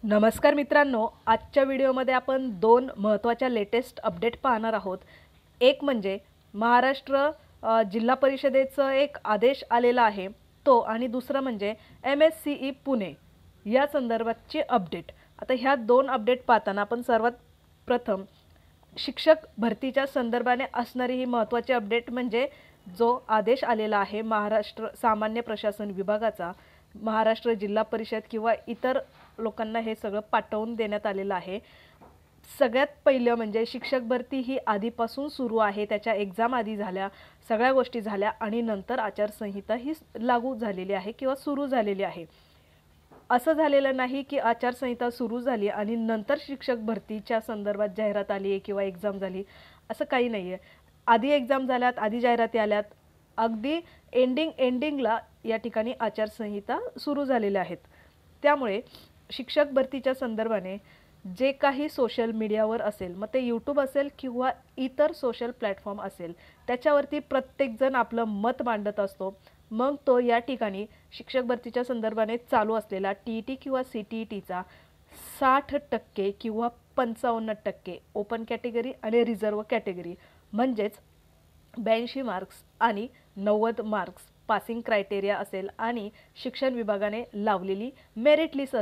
नमस्कार मित्रांनो, आजच्या व्हिडिओमध्ये आपण दोन महत्त्वाच्या लेटेस्ट अपडेट पाहणार आहोत। एक म्हणजे महाराष्ट्र जिल्हा परिषदेचा एक आदेश आलेला आहे तो, आणि दुसरा म्हणजे MSCE पुणे या संदर्भातची अपडेट। आता ह्या दोन अपडेट पाहताना आपण सर्वात प्रथम शिक्षक भरतीच्या संदर्भाने असणारी ही महत्त्वाची अपडेट म्हणजे जो आदेश आलेला आहे महाराष्ट्र सामान्य प्रशासन विभागाचा, महाराष्ट्र जिल्हा परिषद किंवा इतर लोकांना हे सगळं पाठवून देण्यात आलेलं आहे। सगळ्यात पहिलं म्हणजे शिक्षक भरती ही आधीपासून सुरू आहे, त्याच्या एक्झाम आधी झाल्या, सगळ्या गोष्टी झाल्या आणि नंतर आचारसंहिता ही लागू झालेली आहे किंवा सुरू झालेली आहे। असं झालेलं नाही की आचारसंहिता सुरू झाली आणि नंतर शिक्षक भरतीच्या संदर्भात जाहिरात आली आहे किंवा एक्झाम झाली, असं काही नाही आहे। आधी एक्झाम झाल्यात, आधी जाहिराती आल्यात, अगदी एंडिंगला या ठिकाणी आचारसंहिता सुरू झालेल्या आहेत। त्यामुळे शिक्षक भरतीच्या संदर्भाने जे काही सोशल मीडियावर असेल, मग ते यूट्यूब असेल किंवा इतर सोशल प्लॅटफॉर्म असेल, त्याच्यावरती प्रत्येकजण आपलं मत मांडत असतो। मग तो या ठिकाणी शिक्षक भरतीच्या संदर्भाने चालू असलेला TET किंवा CTETचा 60% किंवा 55% ओपन कॅटेगरी आणि रिझर्व कॅटेगरी म्हणजेच 82 मार्क्स आणि 90 मार्क्स पासिंग क्रायटेरिया असेल आणि शिक्षण विभागाने लावलेली मेरिट लिस्ट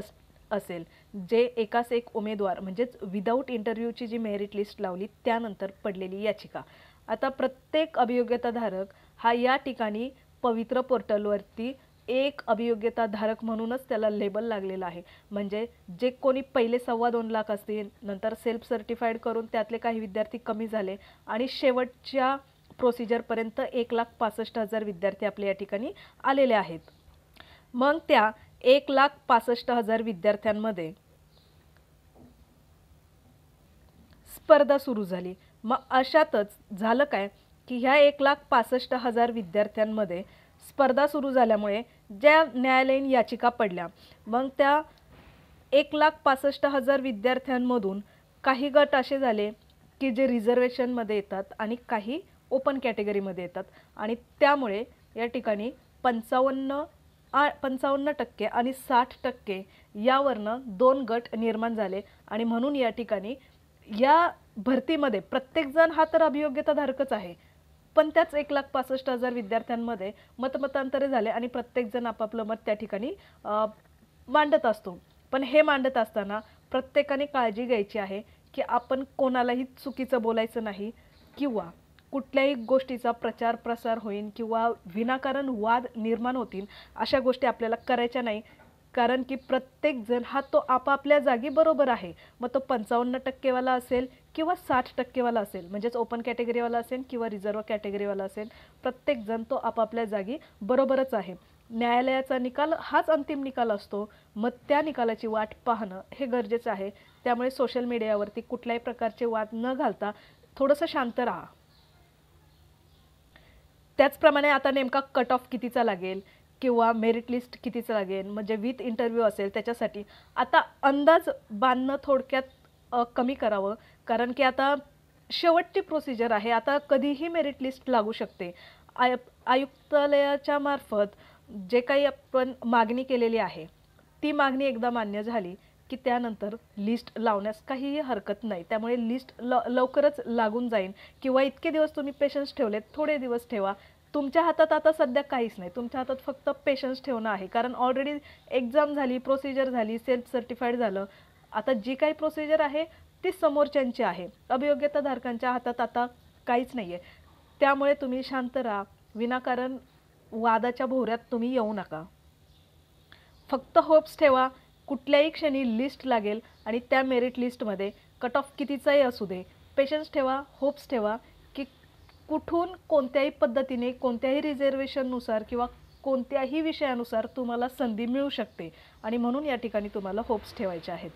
असेल, जे एकास एक उमेदवार म्हणजेच विदाऊट इंटरव्ह्यूची जी मेरिट लिस्ट लावली त्यानंतर पडलेली याचिका। आता प्रत्येक अभियोग्यताधारक हा या ठिकाणी पवित्र पोर्टलवरती एक अभियोग्यताधारक म्हणूनच त्याला लेबल लागलेला आहे। म्हणजे जे कोणी पहिले 2.25 लाख असतील, नंतर सेल्फ सर्टिफाईड करून त्यातले काही विद्यार्थी कमी झाले आणि शेवटच्या प्रोसिजरपर्यंत 1,65,000 विद्यार्थी आपल्या या ठिकाणी आलेले आहेत। मग त्या 1,65,000 विद्यार्थ्यांमध्ये स्पर्धा सुरू झाली। मग अशातच झालं काय की ह्या 1,65,000 विद्यार्थ्यांमध्ये स्पर्धा सुरू झाल्यामुळे ज्या न्यायालयीन याचिका पडल्या, मग त्या 1,65,000 विद्यार्थ्यांमधून काही गट असे झाले की जे रिझर्वेशनमध्ये येतात आणि काही ओपन कॅटेगरीमध्ये येतात, आणि त्यामुळे या ठिकाणी 55% आणि 60% यावरनं दोन गट निर्माण झाले। आणि म्हणून या ठिकाणी या भरतीमध्ये प्रत्येकजण हा तर अभियोग्यताधारकच आहे, पण त्याच 1,65,000 विद्यार्थ्यांमध्ये मतमतांतरे झाले आणि प्रत्येकजण आपापलं मत त्या ठिकाणी मांडत असतो। पण हे मांडत असताना प्रत्येकाने काळजी घ्यायची आहे की आपण कोणालाही चुकीचं बोलायचं नाही किंवा कुठल्याही गोष्टीचा प्रचार प्रसार होईल किंवा विनाकारण वाद निर्माण होतील अशा गोष्टी आपल्याला करायच्या नाही। कारण की प्रत्येकजण हा तो आपापल्या जागी बरोबर आहे। मग तो 55% वाला असेल किंवा 60% वाला असेल, म्हणजेच ओपन कॅटेगरीवाला असेल किंवा रिझर्व कॅटेगरीवाला असेल, प्रत्येकजण तो आपापल्या जागी बरोबरच आहे। न्यायालयाचा निकाल हाच अंतिम निकाल असतो, मग त्या निकालाची वाट पाहणं हे गरजेचं आहे। त्यामुळे सोशल मीडियावरती कुठल्याही प्रकारचे वाद न घालता थोडंसं शांत राहा। त्याचप्रमाणे आता नेमका कट ऑफ कितीचा लागेल किंवा मेरिट लिस्ट कितीचं लागेल, म्हणजे विथ इंटरव्ह्यू असेल, त्याच्यासाठी आता अंदाज बांधणं थोडक्यात कमी करावं। कारण की आता शेवटची प्रोसिजर आहे, आता कधीही मेरिट लिस्ट लागू शकते। आयुक्तालयाच्या मार्फत जे काही आपण मागणी केलेली आहे ती मागणी एकदा मान्य झाली की त्यानंतर लिस्ट लावण्यास काहीही हरकत नाही। त्यामुळे लिस्ट लवकरच लागून जाईल किंवा इतके दिवस तुम्ही पेशन्स ठेवलेत, थोडे दिवस ठेवा। तुमच्या हातात आता सध्या काहीच नाही, तुमच्या हातात फक्त पेशन्स ठेवणं आहे। कारण ऑलरेडी एक्झाम झाली, प्रोसिजर झाली, सेल्फ सर्टिफाईड झालं, आता जी काही प्रोसिजर आहे ती समोरच्यांची आहे, अभियोग्यताधारकांच्या हातात आता काहीच नाही आहे। त्यामुळे तुम्ही शांत राहा, विनाकारण वादाच्या भोवऱ्यात तुम्ही येऊ नका। फक्त होप्स ठेवा, कुठल्याही क्षणी लिस्ट लागेल आणि त्या मेरिट लिस्टमध्ये कट ऑफ कितीचाही असू दे, पेशन्स ठेवा, होप्स ठेवा की कुठून कोणत्याही पद्धतीने कोणत्याही रिझर्वेशननुसार किंवा कोणत्याही विषयानुसार तुम्हाला संधी मिळू शकते। आणि म्हणून या ठिकाणी तुम्हाला होप्स ठेवायचे आहेत।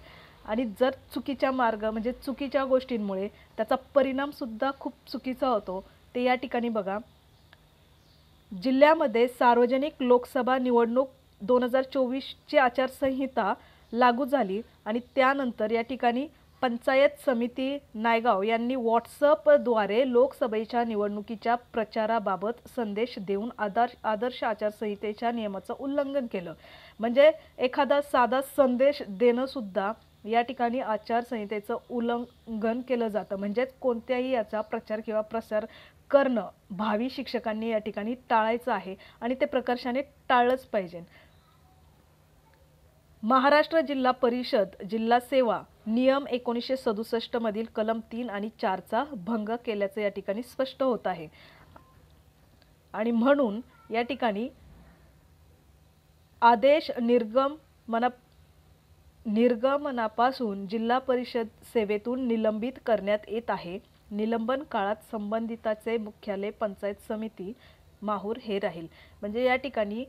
आणि जर चुकीच्या मार्ग म्हणजे चुकीच्या गोष्टींमुळे त्याचा परिणामसुद्धा खूप चुकीचा होतो, ते या ठिकाणी बघा। जिल्ह्यामध्ये सार्वजनिक लोकसभा निवडणूक 2024ची आचारसंहिता लागू झाली आणि त्यानंतर या ठिकाणी पंचायत समिती नायगाव यांनी व्हॉट्सअपद्वारे लोकसभेच्या निवडणुकीच्या प्रचाराबाबत संदेश देऊन आदर्श आचारसंहितेच्या नियमाचं उल्लंघन केलं. म्हणजे एखादा साधा संदेश देणं सुद्धा या ठिकाणी आचारसंहितेचं उल्लंघन केलं जातं. म्हणजेच कोणत्याही याचा प्रचार किंवा प्रसार करणं भावी शिक्षकांनी या ठिकाणी टाळायचं आहे आणि ते प्रकर्षाने टाळलंच पाहिजे. महाराष्ट्र जिल्हा परिषद जिल्हा सेवा नियम 1967 मधील कलम 3 आणि 4 चा भंग केल्याचे या ठिकाणी स्पष्ट होत आहे. आणि म्हणून या ठिकाणी आदेश निर्गमनापासून जिल्हा परिषद सेवेतून निलंबित करण्यात येत आहे. निलंबन काळात संबंधिताचे मुख्यालय पंचायत समिती माहूर हे राहील. म्हणजे या ठिकाणी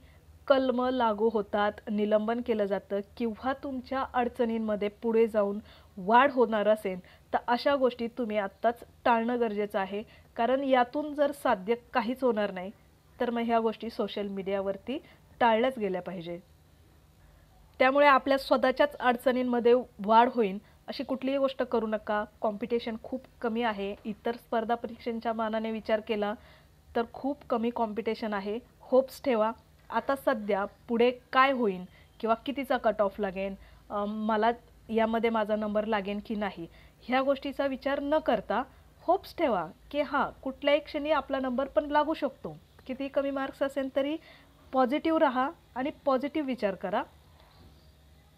कलम लागू होतात, निलंबन केलं जातं किंवा तुमच्या अडचणींमध्ये पुढे जाऊन वाढ होणार असेल तर अशा गोष्टी तुम्ही आत्ताच टाळणं गरजेचं आहे. कारण यातून जर साध्य काहीच होणार नाही तर मग ह्या गोष्टी सोशल मीडियावरती टाळल्याच गेल्या पाहिजे. त्यामुळे आपल्या स्वतःच्याच अडचणींमध्ये वाढ होईल अशी कुठलीही गोष्ट करू नका. कॉम्पिटिशन खूप कमी आहे. इतर स्पर्धा परीक्षांच्या मानाने विचार केला तर खूप कमी कॉम्पिटिशन आहे. होप्स ठेवा. आता सध्या पुढे काय होईल किंवा कितीचा कट ऑफ लागेल, मला यामध्ये माझा नंबर लागेल की नाही, ह्या गोष्टीचा विचार न करता होप्स ठेवा की कुठल्याही क्षणी आपला नंबर पण लागू शकतो. किती कमी मार्क्स असेल तरी पॉझिटिव्ह राहा आणि पॉझिटिव्ह विचार करा.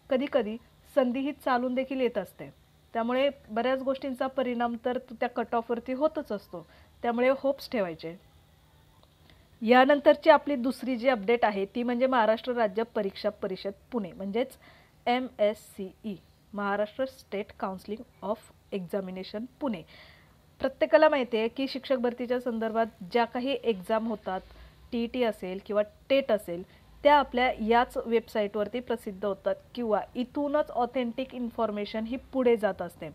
कधी कधी संधी ही चालून देखील येत असते. त्यामुळे बऱ्याच गोष्टींचा परिणाम तर त्या कट ऑफवरती होतच असतो. त्यामुळे होप्स ठेवायचे. यानंतरची आपली दुसरी जी अपडेट आहे ती म्हणजे महाराष्ट्र राज्य परीक्षा परिषद पुणे म्हणजेच MSCE Maharashtra state counselling of examination Pune. प्रत्येकाला माहिती आहे की शिक्षक भरतीच्या संदर्भात ज्या काही एक्झाम होतात, TET असेल किंवा टेट असेल, त्या आपल्या याच वेबसाईटवरती प्रसिद्ध होतात किंवा इथूनच ऑथेंटिक इन्फॉर्मेशन ही पुढे जात असते.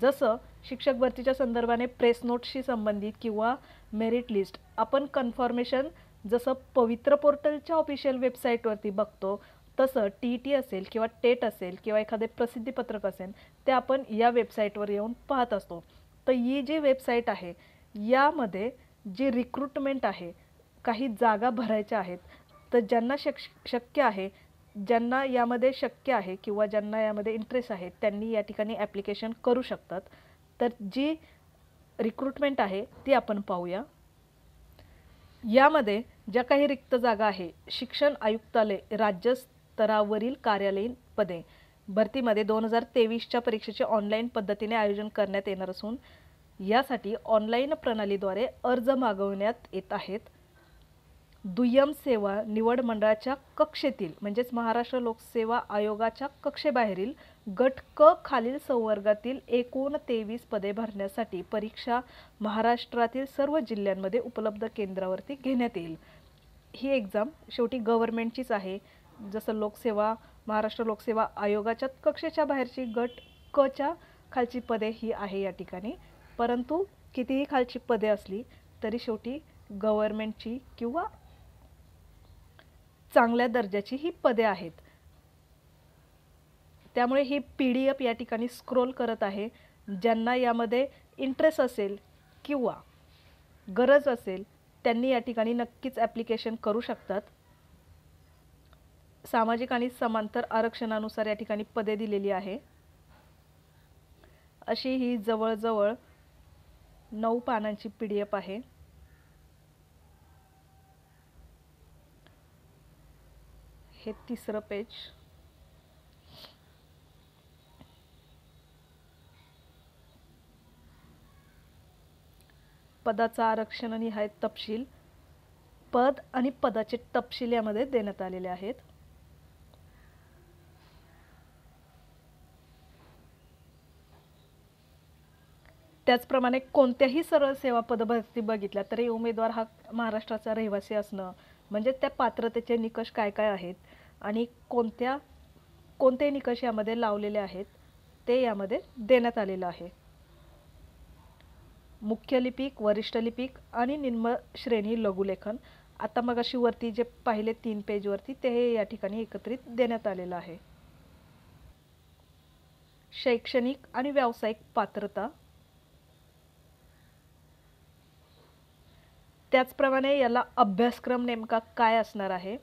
जसं शिक्षक भरतीच्या संदर्भाने प्रेस नोट्सशी संबंधित किंवा मेरिट लिस्ट आपण कन्फर्मेशन जसं पवित्र पोर्टलच्या ऑफिशियल वेबसाईटवरती बघतो, तसं TET असेल किंवा टेट असेल किंवा एखादे प्रसिद्धीपत्रक असेल ते आपण या वेबसाईटवर येऊन पाहत असतो. तर ही जी वेबसाईट आहे यामध्ये जी रिक्रुटमेंट आहे, काही जागा भरायच्या आहेत, तर ज्यांना शक्य आहे, ज्यांना यामध्ये शक्य आहे किंवा ज्यांना यामध्ये इंटरेस्ट आहे त्यांनी या ठिकाणी ॲप्लिकेशन करू शकतात. तर जी रिक्रुटमेंट आहे ती आपण पाहूया. यामध्ये ज्या काही रिक्त जागा आहे, शिक्षण आयुक्तालय राज्य स्तरावरील कार्यालयीन पदे भरतीमध्ये 2023च्या परीक्षेचे ऑनलाईन पद्धतीने आयोजन करण्यात येणार असून यासाठी ऑनलाईन प्रणालीद्वारे अर्ज मागवण्यात येत आहेत. दुय्यम सेवा निवड मंडळाच्या कक्षेतील म्हणजेच महाराष्ट्र लोकसेवा आयोगाच्या कक्षेबाहेरील गट क खालील संवर्गातील एकूण 23 पदे भरण्यासाठी परीक्षा महाराष्ट्रातील सर्व जिल्ह्यांमध्ये उपलब्ध केंद्रावरती घेण्यात येईल. ही एक्झाम शेवटी गव्हर्नमेंटचीच आहे. जसं लोकसेवा महाराष्ट्र लोकसेवा आयोगाच्या कक्षेच्या बाहेरची गट क च्या खालची पदे ही आहे या ठिकाणी. परंतु कितीही खालची पदे असली तरी शेवटी गव्हर्नमेंटची किंवा चांगल्या दर्जाची ही पदे आहेत. त्यामुळे ही PDF या ठिकाणी स्क्रोल करत आहे. ज्यांना यामध्ये इंटरेस्ट असेल किंवा गरज असेल त्यांनी या ठिकाणी नक्कीच ॲप्लिकेशन करू शकतात. सामाजिक आणि समांतर आरक्षणानुसार या ठिकाणी पदे दिलेली आहे. अशी ही जवळजवळ 9 पानांची PDF आहे. हे तिसरं पेज. पदाचा आरक्षण निहाय तपशील, पद आणि पदाचे तपशील यामध्ये देण्यात आलेले आहेत. त्याचप्रमाणे कोणत्याही सरळ सेवा पदभरती बघितल्या तरी उमेदवार हा महाराष्ट्राचा रहिवासी असणं म्हणजे त्या पात्रतेचे निकष काय काय आहेत आणि कोणते निकष यामध्ये लावलेले आहेत ते यामध्ये देण्यात आलेलं आहे. मुख्य लिपिक, वरिष्ठ लिपिक आणि निम्न श्रेणी लघुलेखन. आता मगाशी वरती जे पाहिले 3 पेजवरती ते या ठिकाणी एकत्रित देण्यात आलेलं आहे. शैक्षणिक आणि व्यावसायिक पात्रता, त्याचप्रमाणे याला अभ्यासक्रम नेमका काय असणार आहे,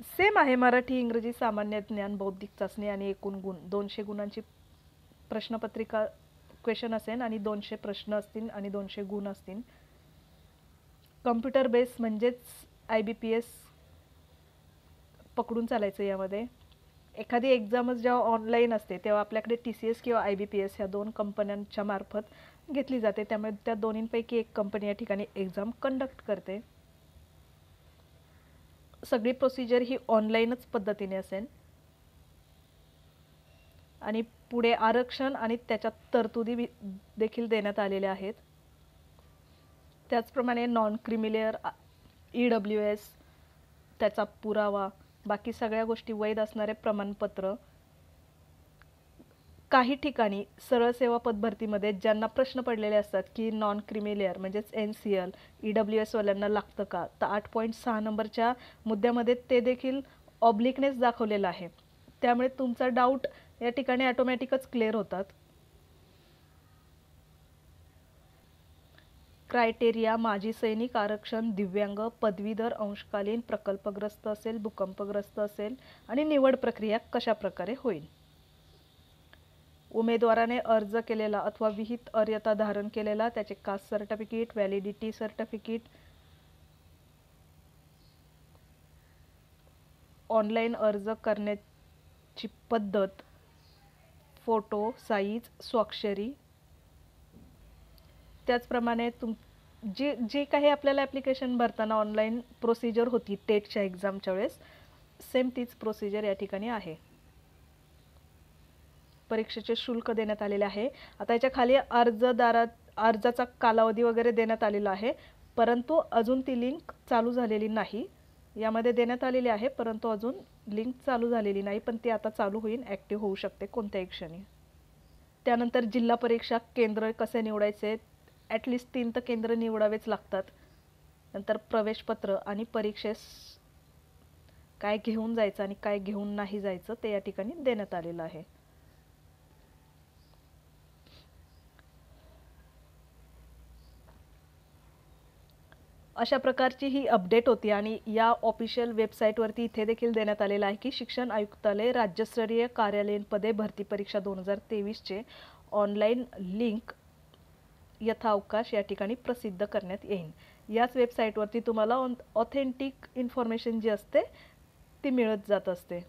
सेम आहे मराठी इंग्रजी सामान्य ज्ञान बौद्धिक चाचणी आणि एकूण गुण 200 गुणांची प्रश्नपत्रिका क्वेश्चन असेल आणि 200 प्रश्न असतील आणि 200 गुण असतील. कम्प्युटर बेस म्हणजेच IBPS पकडून चालायचं. यामध्ये एखादी एक्झामच जेव्हा ऑनलाईन असते तेव्हा आपल्याकडे TCS किंवा IBPS ह्या दोन कंपन्यांच्या मार्फत घेतली जाते, त्यामुळे त्या दोन्हींपैकी एक कंपनी या ठिकाणी एक्झाम कंडक्ट करते. सगळी प्रोसिजर ही ऑनलाईनच पद्धतीने असेल आणि पुढे आरक्षण आणि त्याच्यात तरतुदी देखील देण्यात आलेल्या आहेत. त्याचप्रमाणे नॉन क्रिमिलेअर EWS त्याचा पुरावा, बाकी सगळ्या गोष्टी वैध असणारे प्रमाणपत्र. काही ठिकाणी सरळ सेवा पदभरतीमध्ये ज्यांना प्रश्न पडलेले असतात की नॉन क्रिमिलेअर म्हणजेच NCL EWS वाल्यांना लागतं का, तर 8.6 नंबरच्या मुद्द्यामध्ये ते देखील ऑब्लिकनेस दाखवलेलं आहे, त्यामुळे तुमचा डाऊट या ठिकाणी ऑटोमॅटिकच क्लिअर होतात. क्रायटेरिया माजी सैनिक, आरक्षण, दिव्यांग, पदवीधर, अंशकालीन, प्रकल्पग्रस्त असेल, भूकंपग्रस्त असेल आणि निवड प्रक्रिया कशा प्रकारे होईल. उमेदवाराने अर्ज केलेला अथवा विहित अर्हता धारण केलेला, त्याचे caste certificate, validity certificate, online अर्ज करण्याची पद्धत, फोटो साईज, स्वाक्षरी. त्याचप्रमाणे जे काही आपल्याला ॲप्लिकेशन भरताना ऑनलाईन प्रोसिजर होती टेटच्या एक्झामच्या वेळेस, सेम तीच प्रोसिजर या ठिकाणी आहे. परीक्षेचे शुल्क देण्यात आलेले आहे. आता याच्या खाली अर्जाचा कालावधी वगैरे देण्यात आलेला आहे, परंतु अजून ती लिंक चालू झालेली नाही. यामध्ये देण्यात आलेली आहे परंतु अजून लिंक चालू झालेली नाही, पण ती आता चालू होईल, ॲक्टिव्ह होऊ शकते कोणत्याही क्षणी. त्यानंतर जिल्हा परीक्षा केंद्र कसे निवडायचे, ॲटलिस्ट 3 तर केंद्र निवडावेच लागतात. नंतर प्रवेशपत्र आणि परीक्षेस काय घेऊन जायचं आणि काय घेऊन नाही जायचं ते या ठिकाणी देण्यात आलेलं आहे. अशा प्रकारची ही अपडेट होती आणि या ऑफिशियल वेबसाईटवरती इथे देखील देण्यात आलेलं आहे की शिक्षण आयुक्तालय राज्यस्तरीय कार्यालयीन पदे भरती परीक्षा 2023चे ऑनलाईन लिंक यथावकाश या ठिकाणी प्रसिद्ध करण्यात येईल. याच वेबसाईटवरती तुम्हाला ऑथेंटिक इन्फॉर्मेशन जी असते ती मिळत जात असते.